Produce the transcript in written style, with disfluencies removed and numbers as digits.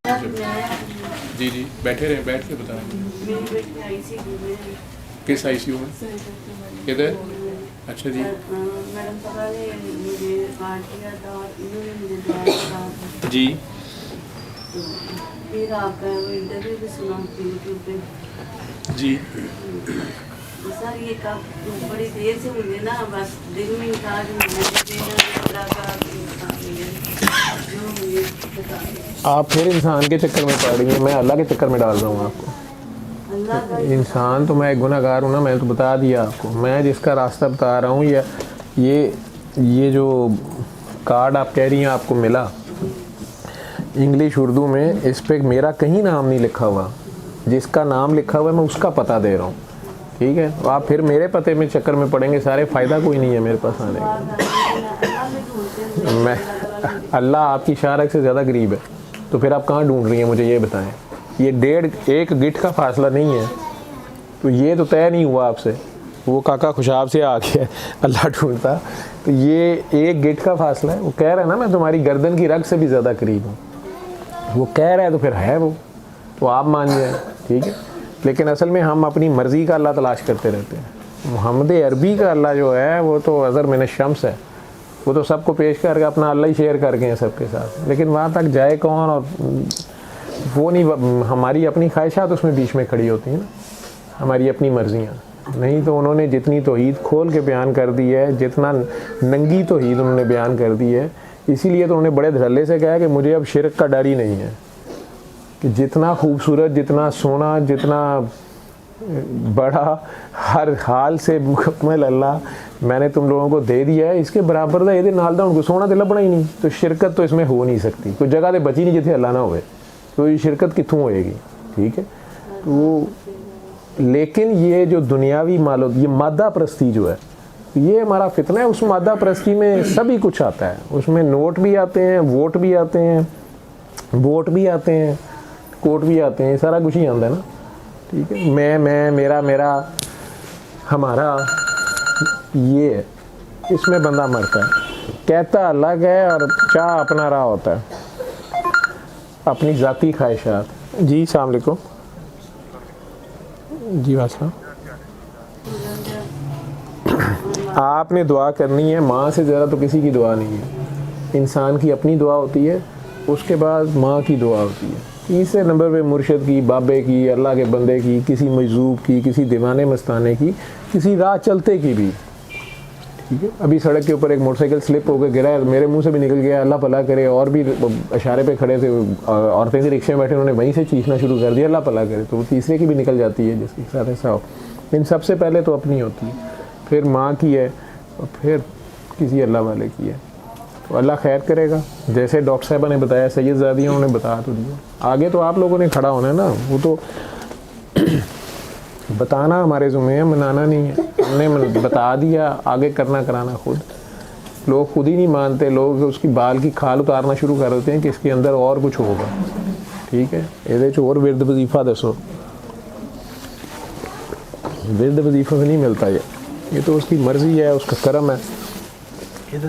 جی جی بیٹھے رہیں، بیٹھ کے بتائیں. کس آئی سی یو میں؟ کدھر؟ اچھا جی میڈم پتا نہیں مجھے کاٹ دیا تھا اور انہوں نے مجھے دعا کہا جی. پھر آپ کا انٹرویو بھی سنا یوٹیوب پہ. جی سر یہ کب بڑی دیر سے مجھے نا بس دل میں تھا کہ آپ پھر انسان کے چکر میں پڑ رہی ہیں، میں اللہ کے چکر میں ڈال رہا ہوں آپ کو. انسان تو میں ایک گناہ گار ہوں نا، میں تو بتا دیا آپ کو. میں جس کا راستہ بتا رہا ہوں، یہ جو کارڈ آپ کہہ رہی ہیں آپ کو ملا انگلش اردو میں، اس پہ میرا کہیں نام نہیں لکھا ہوا. جس کا نام لکھا ہوا ہے میں اس کا پتہ دے رہا ہوں. ٹھیک ہے، تو آپ پھر میرے پتے میں چکر میں پڑیں گے سارے، فائدہ کوئی نہیں ہے میرے پاس آنے کا. میں اللہ آپ کی شارک سے زیادہ قریب ہے، تو پھر آپ کہاں ڈھونڈ رہی ہیں مجھے یہ بتائیں. یہ ایک گٹھ کا فاصلہ نہیں ہے، تو یہ تو طے نہیں ہوا آپ سے. وہ کاکا خوشاب سے آ گیا اللہ ڈھونڈتا، تو یہ ایک گٹھ کا فاصلہ ہے. وہ کہہ رہا ہے نا میں تمہاری گردن کی رگ سے بھی زیادہ قریب ہوں. وہ کہہ رہا ہے تو پھر ہے وہ، تو آپ مان جائیں. ٹھیک ہے، لیکن اصل میں ہم اپنی مرضی کا اللہ تلاش کرتے رہتے ہیں. محمد عربی کا اللہ جو ہے وہ تو اظہر من الشمس ہے. وہ تو سب کو پیش کر کے اپنا اللہ ہی شیئر کر کے ہیں سب کے ساتھ، لیکن وہاں تک جائے کون؟ اور وہ نہیں، ہماری اپنی خواہشات اس میں بیچ میں کھڑی ہوتی ہیں نا، ہماری اپنی مرضیاں. نہیں تو انہوں نے جتنی توحید کھول کے بیان کر دی ہے، جتنا ننگی توحید انہوں نے بیان کر دی ہے، اسی لیے تو انہوں نے بڑے دھڑلے سے کہا کہ مجھے اب شرک کا ڈر ہی نہیں ہے. کہ جتنا خوبصورت، جتنا سونا، جتنا بڑا، ہر حال سے مکمل اللہ میں نے تم لوگوں کو دے دیا ہے، اس کے برابر دا یہ نال دا ان کو سونا تو لبنا ہی نہیں. تو شرکت تو اس میں ہو نہیں سکتی. کوئی جگہ تے بچی نہیں جتنے اللہ نہ ہوئے، تو یہ شرکت کتوں ہوئے گی؟ ٹھیک ہے. تو لیکن یہ جو دنیاوی یہ مادہ پرستی جو ہے، یہ ہمارا فتنہ ہے. اس مادہ پرستی میں سبھی کچھ آتا ہے. اس میں نوٹ بھی آتے ہیں، ووٹ بھی آتے ہیں، ووٹ بھی آتے ہیں، کوٹ بھی آتے ہیں، سارا کچھ ہی آتا ہے نا. ٹھیک ہے، میں میرا ہمارا، یہ ہے. اس میں بندہ مرتا ہے، کہتا الگ ہے اور چاہ اپنا راہ ہوتا ہے، اپنی ذاتی خواہشات. جی السلام علیکم. جی واسطہ آپ نے دعا کرنی ہے، ماں سے زیادہ تو کسی کی دعا نہیں ہے. انسان کی اپنی دعا ہوتی ہے، اس کے بعد ماں کی دعا ہوتی ہے، تیسرے نمبر پہ مرشد کی، بابے کی، اللہ کے بندے کی، کسی مجذوب کی، کسی دیوانے مستانے کی، کسی راہ چلتے کی بھی. ٹھیک ہے، ابھی سڑک کے اوپر ایک موٹر سائیکل سلپ ہو کے گرا ہے، میرے منہ سے بھی نکل گیا، اللہ بھلا کرے. اور بھی اشارے پہ کھڑے تھے، عورتیں بھی رکشے میں بیٹھے، انہوں نے وہیں سے چیخنا شروع کر دیا، اللہ بھلا کرے. تو وہ تیسرے کی بھی نکل جاتی ہے جس کے ساتھ ایسا ہو. ان سب سے پہلے تو اپنی ہوتی ہے، پھر ماں کی ہے، اور پھر کسی اللہ والے کی ہے. تو اللہ خیر کرے گا. جیسے ڈاکٹر صاحبہ نے بتایا، سید زادیوں نے بتا تو دیا. آگے تو آپ لوگوں نے کھڑا ہونا ہے نا. وہ تو بتانا ہمارے ذمہ ہے، منانا نہیں ہے. ہم نے بتا دیا، آگے کرنا کرانا خود. لوگ خود ہی نہیں مانتے، لوگ اس کی بال کی کھال اتارنا شروع کر دیتے ہیں کہ اس کے اندر اور کچھ ہوگا. ٹھیک ہے، یہ اور ورد وظیفہ دسو. ورد وظیفہ سے نہیں ملتا یہ تو اس کی مرضی ہے، اس کا کرم ہے. ادھر